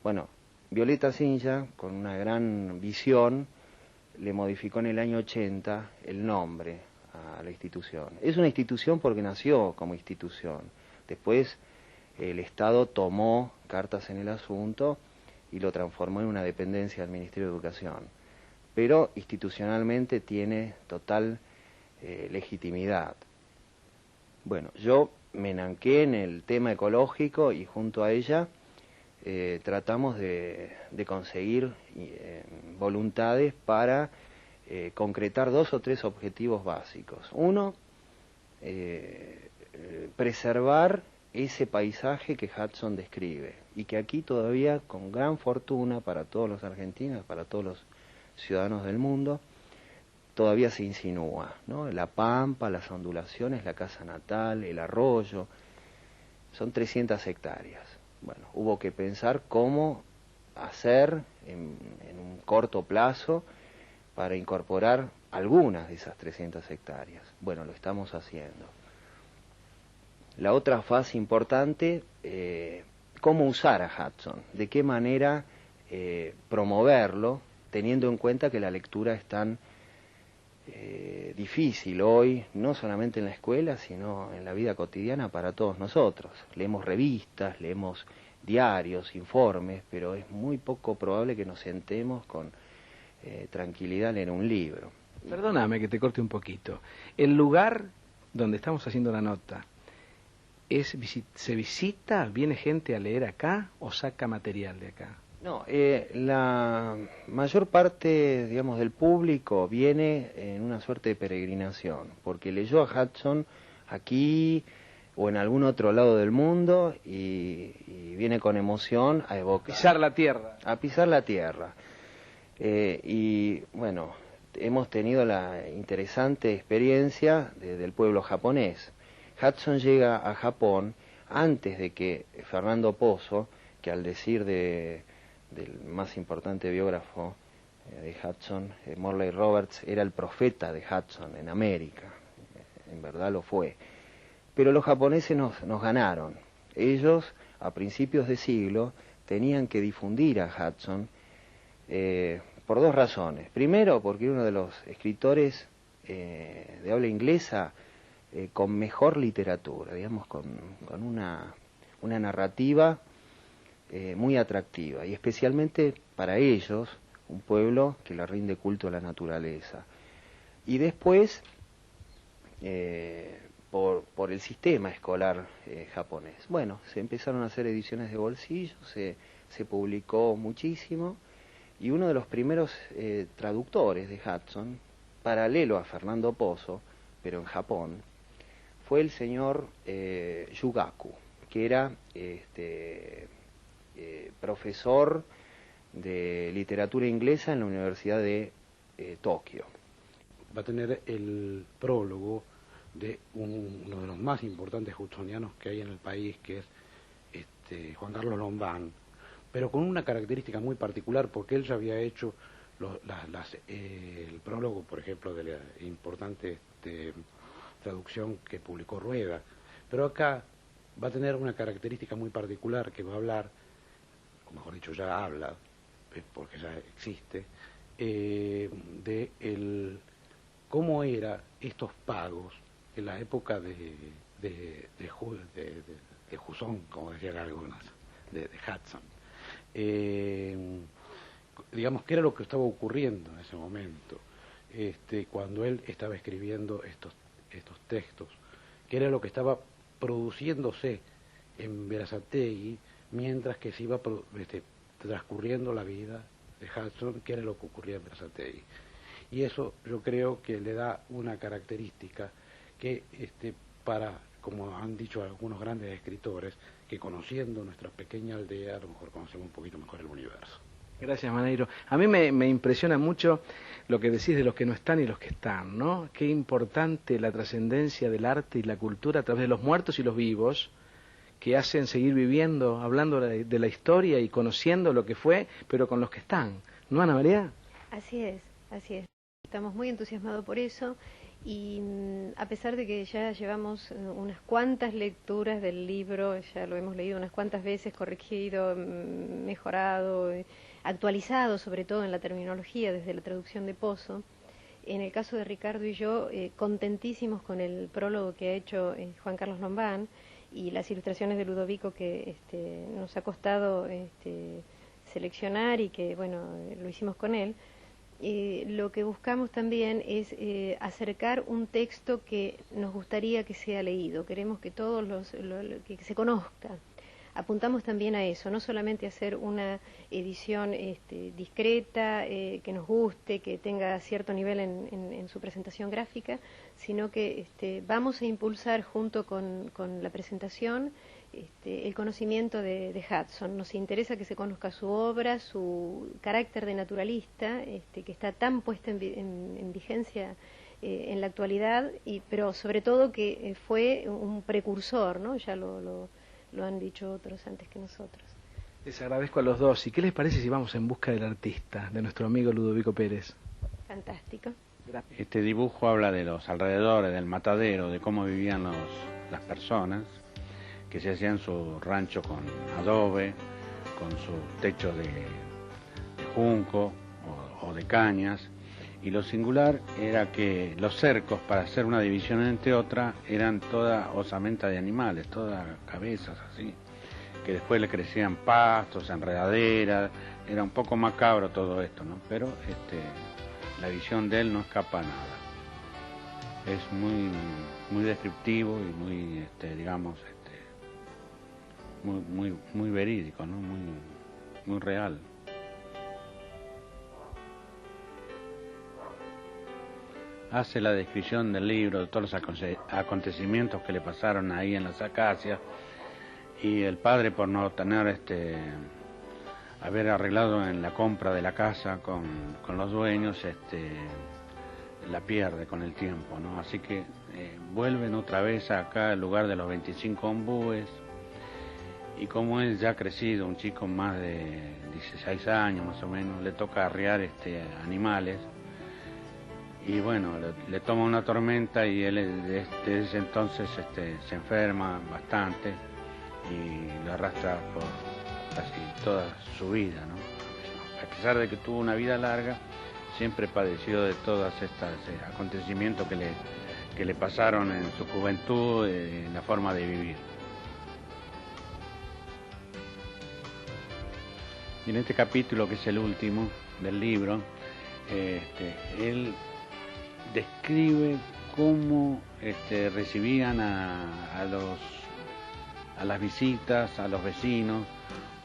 Bueno, Violeta Sinja, con una gran visión, le modificó en el año 80 el nombre a la institución. Es una institución porque nació como institución. Después el Estado tomó cartas en el asunto y lo transformó en una dependencia del Ministerio de Educación. Pero institucionalmente tiene total legitimidad. Bueno, yo me enanqué en el tema ecológico y junto a ella tratamos de conseguir voluntades para concretar 2 o 3 objetivos básicos. Uno, preservar ese paisaje que Hudson describe y que aquí todavía, con gran fortuna para todos los argentinos, para todos los ciudadanos del mundo, todavía se insinúa, ¿no? La pampa, las ondulaciones, la casa natal, el arroyo, son 300 hectáreas. Bueno, hubo que pensar cómo hacer en un corto plazo para incorporar algunas de esas 300 hectáreas. Bueno, lo estamos haciendo. La otra fase importante, cómo usar a Hudson, de qué manera promoverlo, teniendo en cuenta que la lectura es tan difícil hoy, no solamente en la escuela, sino en la vida cotidiana para todos nosotros. Leemos revistas, leemos diarios, informes, pero es muy poco probable que nos sentemos con tranquilidad a leer un libro. Perdóname que te corte un poquito. El lugar donde estamos haciendo la nota, ¿se visita, viene gente a leer acá o saca material de acá? No, la mayor parte, digamos, del público viene en una suerte de peregrinación, porque leyó a Hudson aquí o en algún otro lado del mundo y viene con emoción a evocar. Pisar la tierra. A pisar la tierra. Y bueno, hemos tenido la interesante experiencia del pueblo japonés. Hudson llega a Japón antes de que Fernando Pozo, que al decir del más importante biógrafo de Hudson, Morley Roberts, era el profeta de Hudson en América. En verdad lo fue. Pero los japoneses nos ganaron. Ellos, a principios de siglo, tenían que difundir a Hudson por 2 razones. Primero, porque era uno de los escritores de habla inglesa con mejor literatura, digamos, con una narrativa muy atractiva, y especialmente para ellos, un pueblo que le rinde culto a la naturaleza. Y después, por el sistema escolar japonés. Bueno, se empezaron a hacer ediciones de bolsillo, se publicó muchísimo, y uno de los primeros traductores de Hudson, paralelo a Fernando Pozo, pero en Japón, fue el señor Yugaku, que era profesor de literatura inglesa en la Universidad de Tokio. Va a tener el prólogo de uno de los más importantes hudsonianos que hay en el país, que es Juan Carlos Lombán, pero con una característica muy particular, porque él ya había hecho el prólogo, por ejemplo, de la importante traducción que publicó Rueda, pero acá va a tener una característica muy particular, que va a hablar, o mejor dicho, ya habla, porque ya existe, de cómo eran estos pagos en la época de Hudson, como decían algunos, de Hudson. Digamos, qué era lo que estaba ocurriendo en ese momento, cuando él estaba escribiendo estos textos, qué era lo que estaba produciéndose en Berazategui mientras que se iba transcurriendo la vida de Hudson, qué era lo que ocurría en Berazategui. Y eso yo creo que le da una característica que como han dicho algunos grandes escritores, que conociendo nuestra pequeña aldea, a lo mejor conocemos un poquito mejor el universo. Gracias, Maneiro. A mí me impresiona mucho lo que decís de los que no están y los que están, ¿no? Qué importante la trascendencia del arte y la cultura a través de los muertos y los vivos, que hacen seguir viviendo, hablando de la historia y conociendo lo que fue, pero con los que están. ¿No, Ana María? Así es, así es. Estamos muy entusiasmados por eso Y a pesar de que ya llevamos unas cuantas lecturas del libro, ya lo hemos leído unas cuantas veces, corregido, mejorado, actualizado sobre todo en la terminología desde la traducción de Pozo, en el caso de Ricardo y yo, contentísimos con el prólogo que ha hecho Juan Carlos Lombán y las ilustraciones de Ludovico que nos ha costado seleccionar y que, bueno, lo hicimos con él. Lo que buscamos también es acercar un texto que nos gustaría que sea leído, queremos que todos que se conozca. Apuntamos también a eso, no solamente a hacer una edición discreta, que nos guste, que tenga cierto nivel en su presentación gráfica, sino que vamos a impulsar junto con la presentación el conocimiento de Hudson. Nos interesa que se conozca su obra, su carácter de naturalista, que está tan puesta en vigencia en la actualidad, pero sobre todo que fue un precursor, ¿no? Ya lo han dicho otros antes que nosotros. Les agradezco a los dos. ¿Y qué les parece si vamos en busca del artista, de nuestro amigo Ludovico Pérez? Fantástico. Este dibujo habla de los alrededores, del matadero, de cómo vivían las personas, que se hacían su rancho con adobe, con su techo de junco o de cañas, y lo singular era que los cercos, para hacer una división entre otras, eran toda osamenta de animales, todas cabezas así, que después le crecían pastos, enredaderas. Era un poco macabro todo esto, ¿no? Pero la visión de él no escapa a nada. Es muy descriptivo y muy, digamos, muy verídico, ¿no? Muy real. Hace la descripción del libro de todos los acontecimientos que le pasaron ahí en las acacias, y el padre, por no tener haber arreglado en la compra de la casa con los dueños, la pierde con el tiempo, ¿no? Así que vuelven otra vez acá al lugar de los 25 ombúes, y como él ya ha crecido, un chico más de 16 años más o menos, le toca arriar animales. Y bueno, le toma una tormenta y él desde ese entonces se enferma bastante y lo arrastra por casi toda su vida, ¿no? A pesar de que tuvo una vida larga, siempre padeció de todos estos acontecimientos que le pasaron en su juventud, en la forma de vivir. Y en este capítulo, que es el último del libro, él describe cómo recibían a las visitas, a los vecinos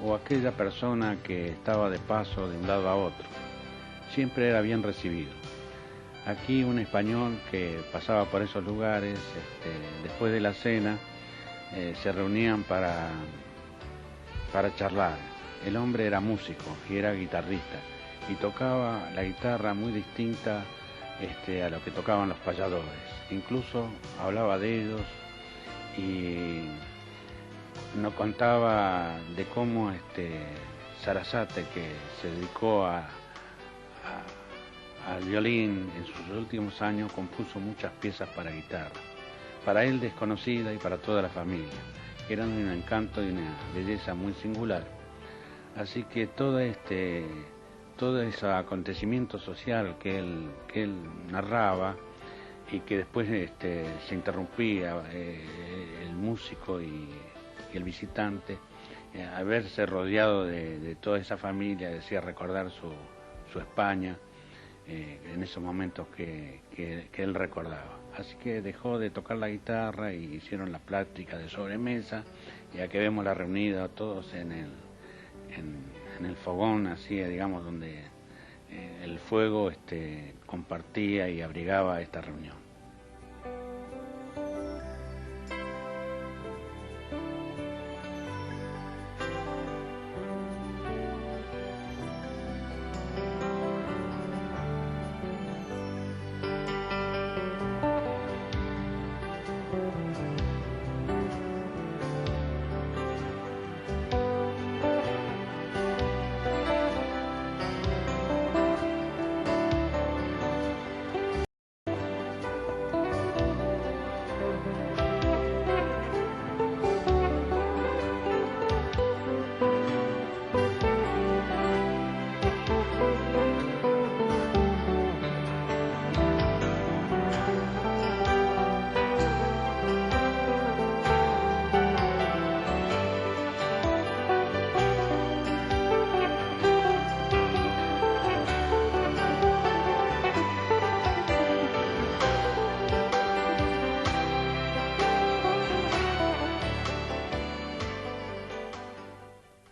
o a aquella persona que estaba de paso de un lado a otro. Siempre era bien recibido. Aquí un español que pasaba por esos lugares, después de la cena, se reunían para charlar. El hombre era músico y era guitarrista y tocaba la guitarra muy distinta a lo que tocaban los payadores. Incluso hablaba de ellos y nos contaba de cómo Sarasate, que se dedicó al violín en sus últimos años, compuso muchas piezas para guitarra, para él desconocida y para toda la familia, que eran un encanto y una belleza muy singular. Así que todo ese acontecimiento social que él narraba, y que después se interrumpía el músico y el visitante, al verse rodeado de toda esa familia, decía recordar su España en esos momentos que él recordaba. Así que dejó de tocar la guitarra y hicieron la plática de sobremesa, ya que vemos la reunida todos en el fogón, así, digamos, donde el fuego compartía y abrigaba esta reunión.